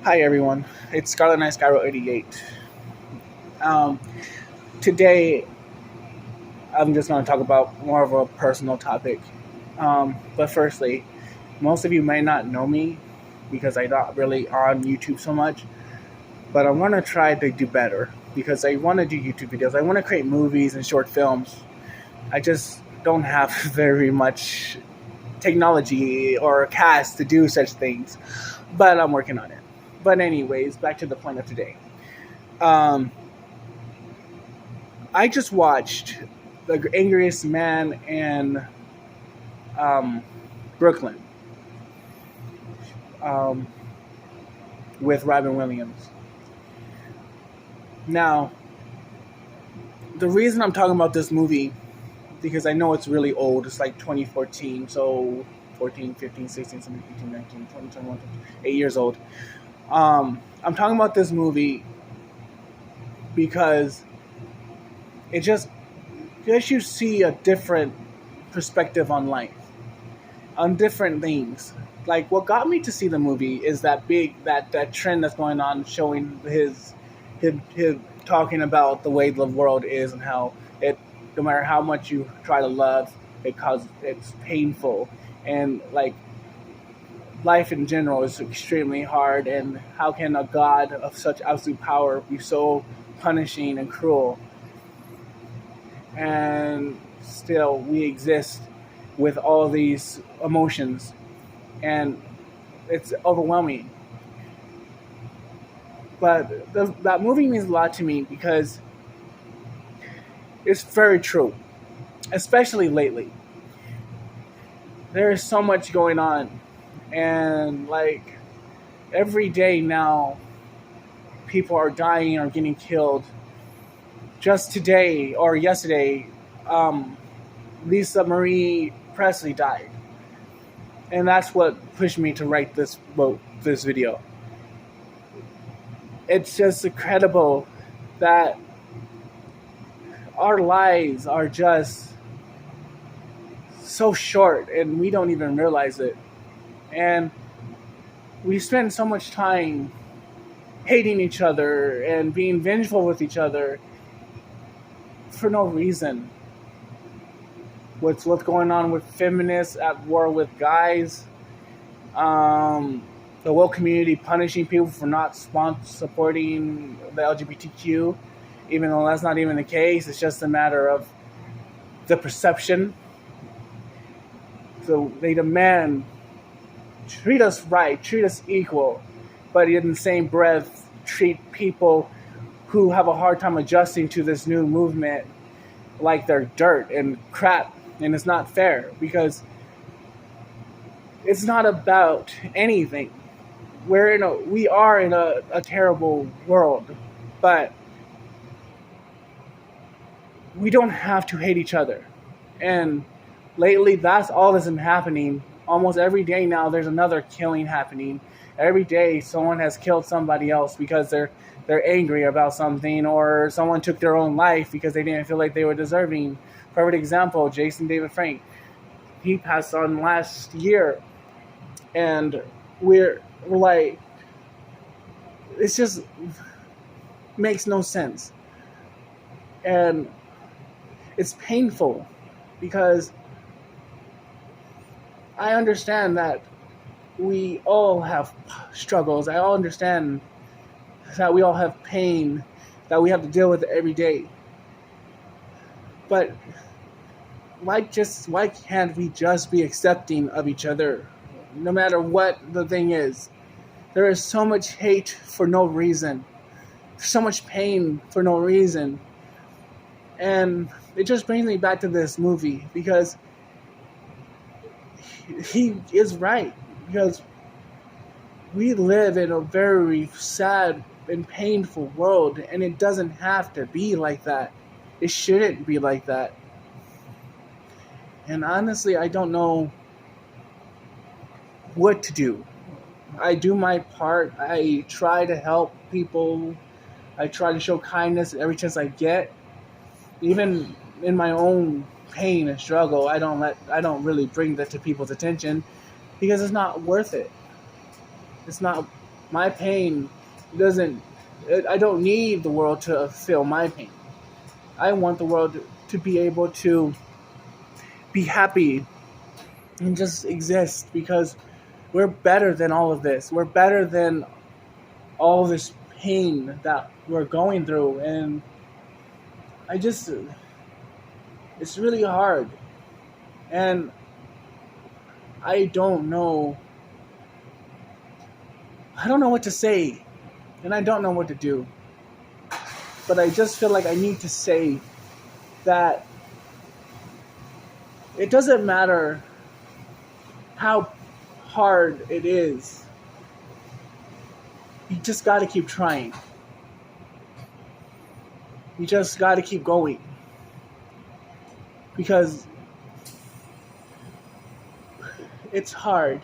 Hi everyone, it's Scarlet Knight Skyro 88. Um, Today I'm just going to talk about more of a personal topic. But firstly, most of you may not know me because I'm not really on YouTube so much, but I want to try to do better because I want to do YouTube videos. I want to create movies and short films. I just don't have very much technology or cast to do such things, but I'm working on it. But anyways, back to the point of today. Um, I just watched The Angriest Man in um, Brooklyn um, with Robin Williams. Now, the reason I'm talking about this movie, because I know it's really old, it's like 2014, so 14, 15, 16, 17, 18, 19, 20, 21, 8 years old. I'm talking about this movie because it just lets you see a different perspective on life, on different things. Like what got me to see the movie is that trend that's going on, showing his talking about the way the world is and how it, no matter how much you try to love, it's painful, and like life in general is extremely hard. And how can a god of such absolute power be so punishing and cruel? And still, we exist with all these emotions, and it's overwhelming. But that movie means a lot to me because it's very true, especially lately. There is so much going on, and like every day now, people are dying or getting killed. Just today or yesterday, um, Lisa Marie Presley died, and that's what pushed me to write this video. It's just incredible that our lives are just so short and we don't even realize it. And we spend so much time hating each other and being vengeful with each other for no reason. What's going on with feminists at war with guys? The woke community punishing people for not supporting the LGBTQ, even though that's not even the case. It's just a matter of the perception. So they demand treat us right, treat us equal, but in the same breath treat people who have a hard time adjusting to this new movement like they're dirt and crap. And it's not fair because it's not about anything. We are in a terrible world, but we don't have to hate each other. And lately, that's all that's been happening. Almost every day now, there's another killing happening. Every day, someone has killed somebody else because they're angry about something, or someone took their own life because they didn't feel like they were deserving. Perfect example: Jason David Frank. He passed on last year, and we're like, it just makes no sense, and it's painful because I understand that we all have struggles. I all understand that we all have pain that we have to deal with every day. But why can't we just be accepting of each other, no matter what the thing is? There is so much hate for no reason, so much pain for no reason, and it just brings me back to this movie because he is right. Because we live in a very sad and painful world, and it doesn't have to be like that. It shouldn't be like that. And honestly, I don't know what to do. I do my part. I try to help people. I try to show kindness every chance I get. Even in my own pain and struggle, I don't really bring that to people's attention because it's not worth it. It's not. My pain doesn't, I don't need the world to feel my pain. I want the world to be able to be happy and just exist because we're better than all of this. We're better than all this pain that we're going through. And I just, it's really hard. And I don't know, I don't know what to say. And I don't know what to do. But I just feel like I need to say that it doesn't matter how hard it is. You just got to keep trying. You just got to keep going. Because it's hard.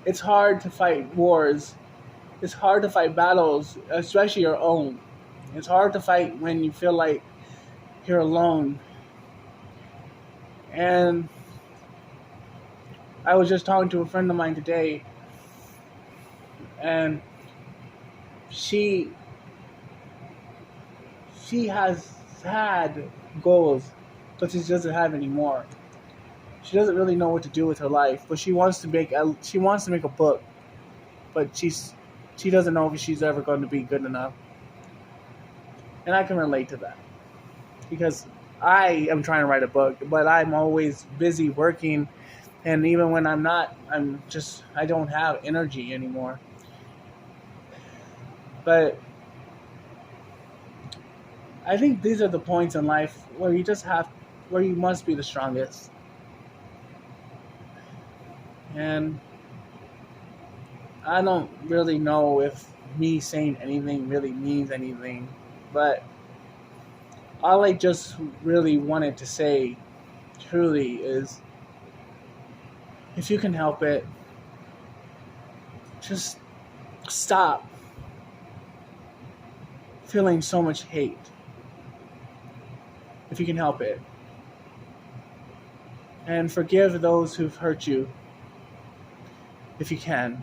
It's hard to fight wars. It's hard to fight battles, especially your own. It's hard to fight when you feel like you're alone. And I was just talking to a friend of mine today, and she has had goals, but she doesn't have any more. She doesn't really know what to do with her life, but she wants to make a book, but she doesn't know if she's ever going to be good enough. And I can relate to that because I am trying to write a book, but I'm always busy working, and even when I'm not, I don't have energy anymore. But I think these are the points in life where you must be the strongest. And I don't really know if me saying anything really means anything, but all I just really wanted to say truly is if you can help it, just stop feeling so much hate. If you can help it. And forgive those who've hurt you if you can.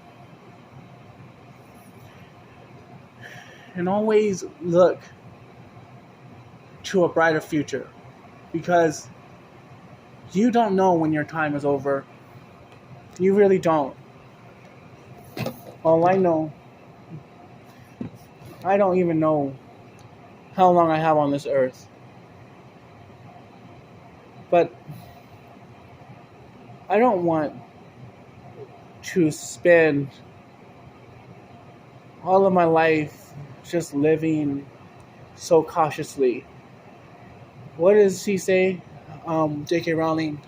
And always look to a brighter future because you don't know when your time is over. You really don't. All I know, I don't even know how long I have on this earth. But I don't want to spend all of my life just living so cautiously. What does she say? J.K. Rowling.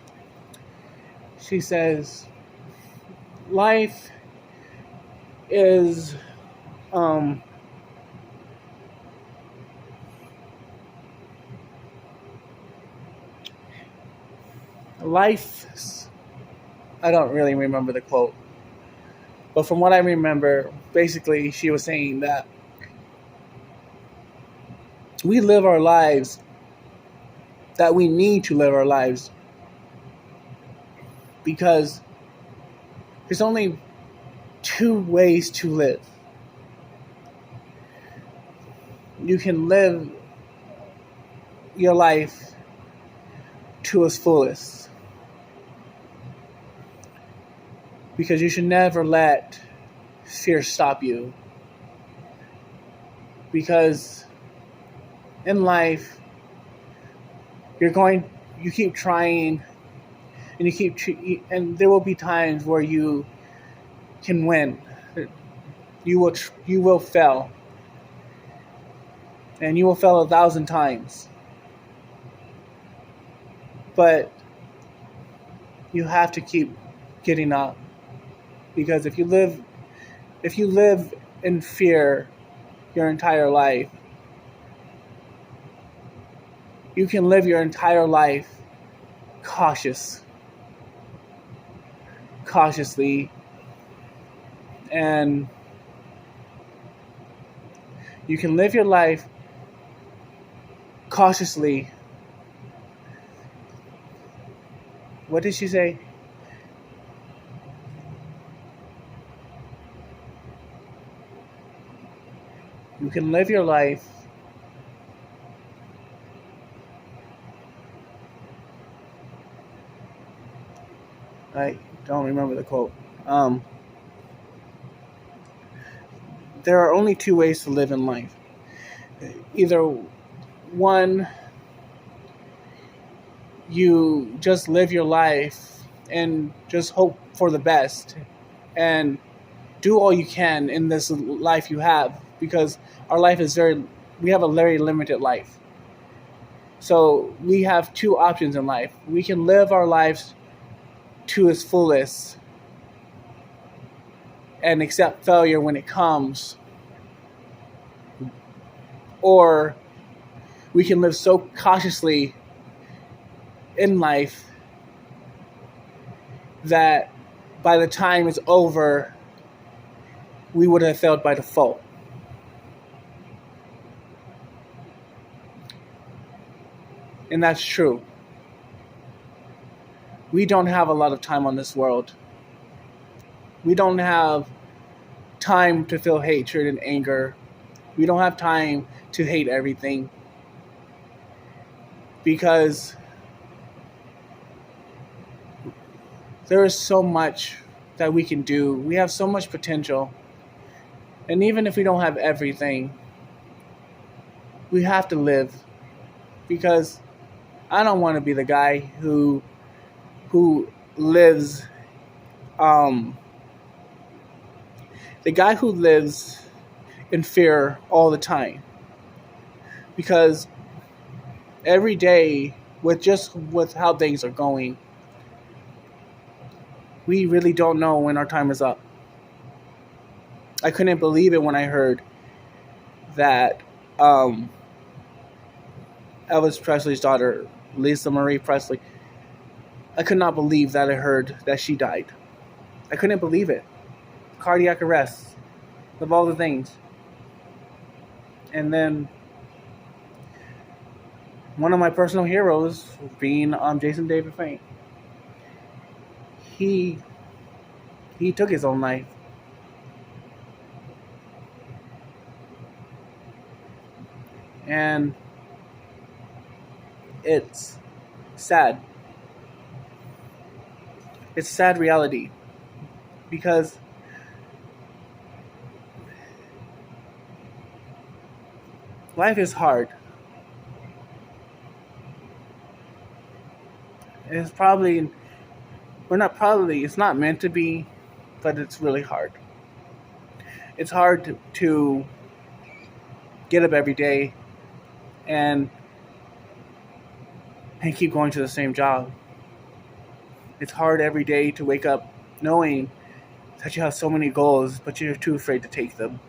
She says, life is I don't really remember the quote, but from what I remember, basically she was saying that we live our lives that we need to live our lives because there's only two ways to live. You can live your life to its fullest because you should never let fear stop you, because in life you keep trying and and there will be times where you can win. You will fail, and you will fail 1,000 times, but you have to keep getting up, because if you live in fear your entire life, you can live your entire life cautiously, and you can live your life cautiously. What did she say? You can live your life I don't remember the quote. Um, there are only two ways to live in life. Either one, you just live your life and just hope for the best and do all you can in this life you have, because our life is we have a very limited life. So we have two options in life. We can live our lives to its fullest and accept failure when it comes, or we can live so cautiously in life that by the time it's over, we would have failed by default. And that's true. We don't have a lot of time on this world. We don't have time to feel hatred and anger. We don't have time to hate everything, because there is so much that we can do. We have so much potential. And even if we don't have everything, we have to live, because I don't want to be the guy who lives the guy who lives in fear all the time, because every day with how things are going, we really don't know when our time is up. I couldn't believe it when I heard that Elvis Presley's daughter, Lisa Marie Presley, I could not believe that I heard that she died. I couldn't believe it. Cardiac arrest, of all the things. And then one of my personal heroes being Jason David Frank. He took his own life. And it's sad. It's a sad reality, because life is hard. It's not meant to be, but it's really hard. It's hard to get up every day and keep going to the same job. It's hard every day to wake up knowing that you have so many goals, but you're too afraid to take them.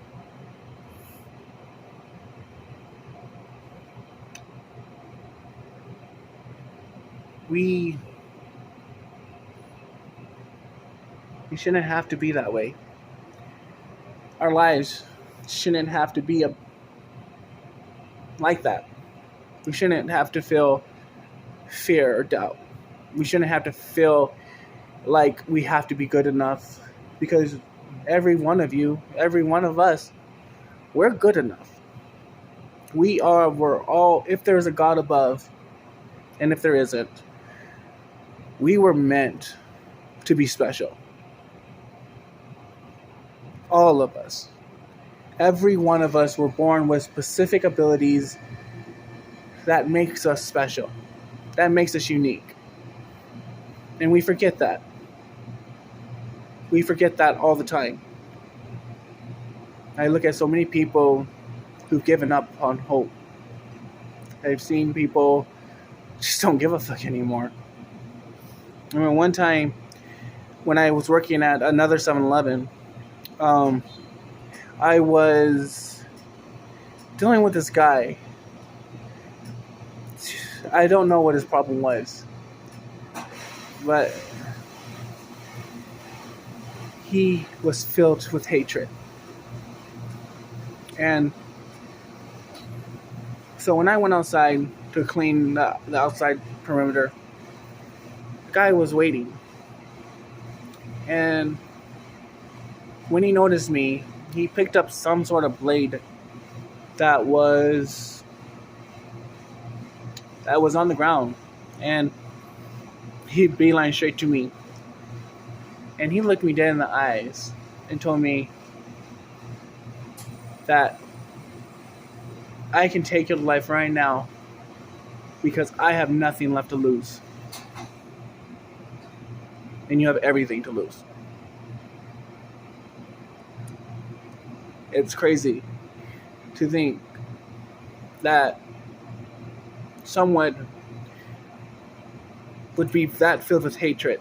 We shouldn't have to be that way. Our lives shouldn't have to be like that. We shouldn't have to feel fear or doubt. We shouldn't have to feel like we have to be good enough, because every one of us, we're good enough. We're all, if there's a God above, and if there isn't, we were meant to be special. All of us. Every one of us were born with specific abilities that makes us special. That makes us unique. And we forget that. We forget that all the time. I look at so many people who've given up on hope. I've seen people just don't give a fuck anymore. I remember one time when I was working at another 7-Eleven, I was dealing with this guy. I don't know what his problem was, but he was filled with hatred. And so when I went outside to clean the outside perimeter, the guy was waiting. And when he noticed me, he picked up some sort of blade that was on the ground, and he beeline straight to me, and he looked me dead in the eyes and told me that I can take your life right now because I have nothing left to lose, and you have everything to lose. It's crazy to think that someone would be that filled with hatred,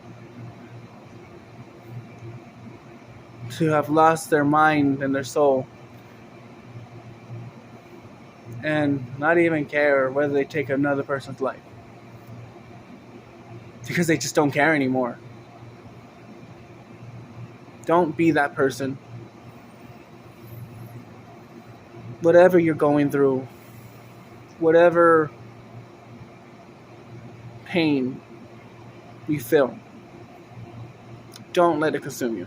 to have lost their mind and their soul, and not even care whether they take another person's life, because they just don't care anymore. Don't be that person. Whatever you're going through, whatever pain you feel, don't let it consume you.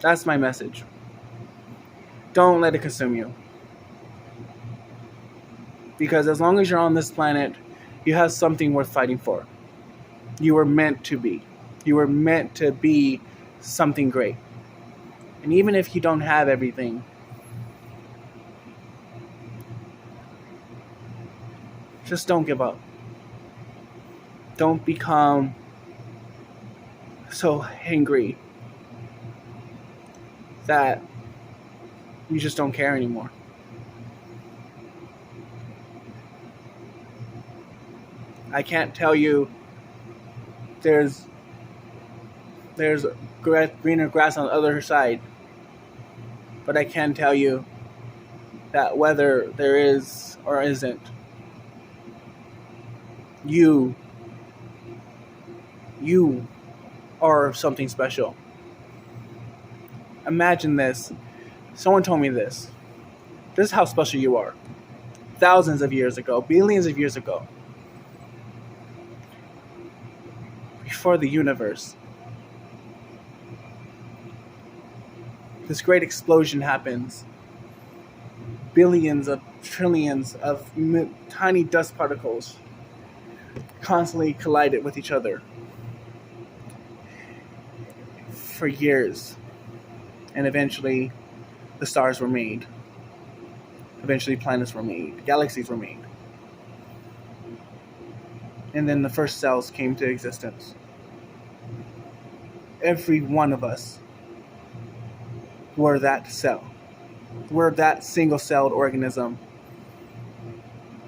That's my message. Don't let it consume you. Because as long as you're on this planet, you have something worth fighting for. You were meant to be. You were meant to be something great. And even if you don't have everything, just don't give up. Don't become so angry that you just don't care anymore. I can't tell you there's greener grass on the other side, but I can tell you that whether there is or isn't, you are something special. Imagine this. Someone told me this. This is how special you are. Thousands of years ago, billions of years ago, before the universe, this great explosion happens. Billions of trillions of tiny dust particles constantly collided with each other for years. And eventually, the stars were made. Eventually, planets were made. Galaxies were made. And then the first cells came to existence. Every one of us were that cell. We're that single-celled organism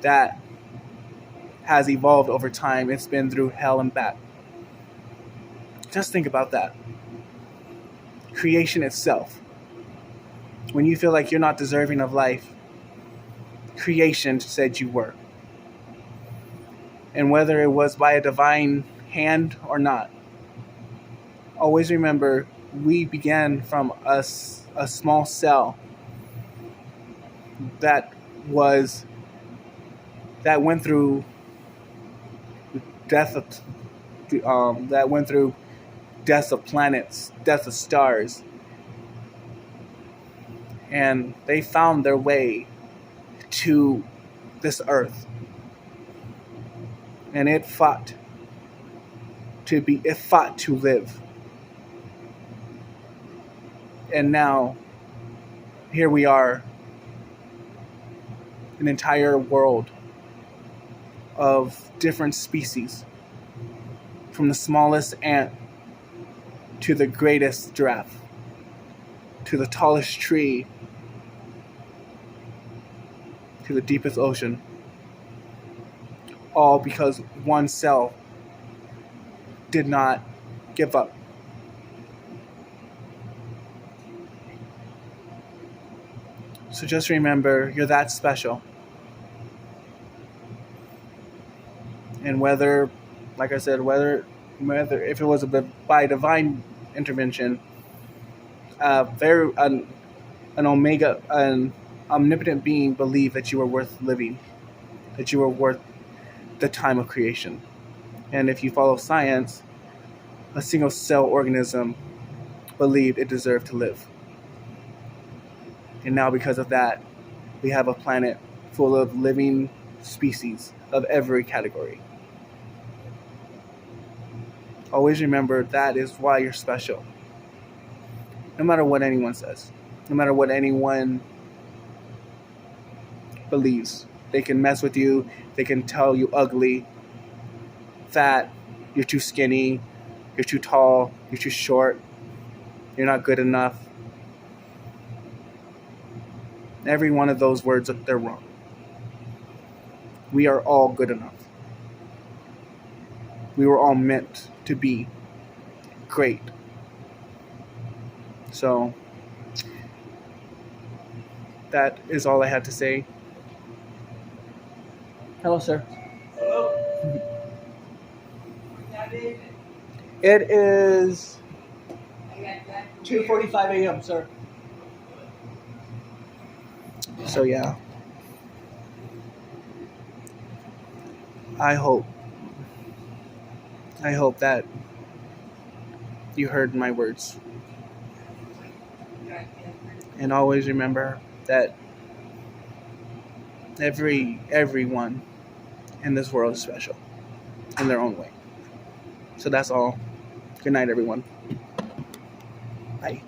that has evolved over time. It's been through hell and back. Just think about that. Creation itself. When you feel like you're not deserving of life, creation said you were. And whether it was by a divine hand or not, always remember we began from a small cell that went through death of planets, death of stars, and they found their way to this earth, and it fought to live, and now here we are, an entire world of different species, from the smallest ant to the greatest giraffe, to the tallest tree, to the deepest ocean, all because one cell did not give up. So just remember, you're that special. And whether, like I said, whether if it was by divine intervention, an omnipotent being believed that you were worth living, that you were worth the time of creation. And if you follow science, a single cell organism believed it deserved to live. And now because of that, we have a planet full of living species of every category. Always remember that is why you're special. No matter what anyone says, no matter what anyone believes, they can mess with you, they can tell you ugly, fat, you're too skinny, you're too tall, you're too short, you're not good enough. Every one of those words, they're wrong. We are all good enough. We were all meant to be great. So, that is all I had to say. Hello, sir. Hello. It is 2:45 a.m., sir. So, yeah. I hope that you heard my words. And always remember that everyone in this world is special in their own way. So that's all. Good night, everyone. Bye.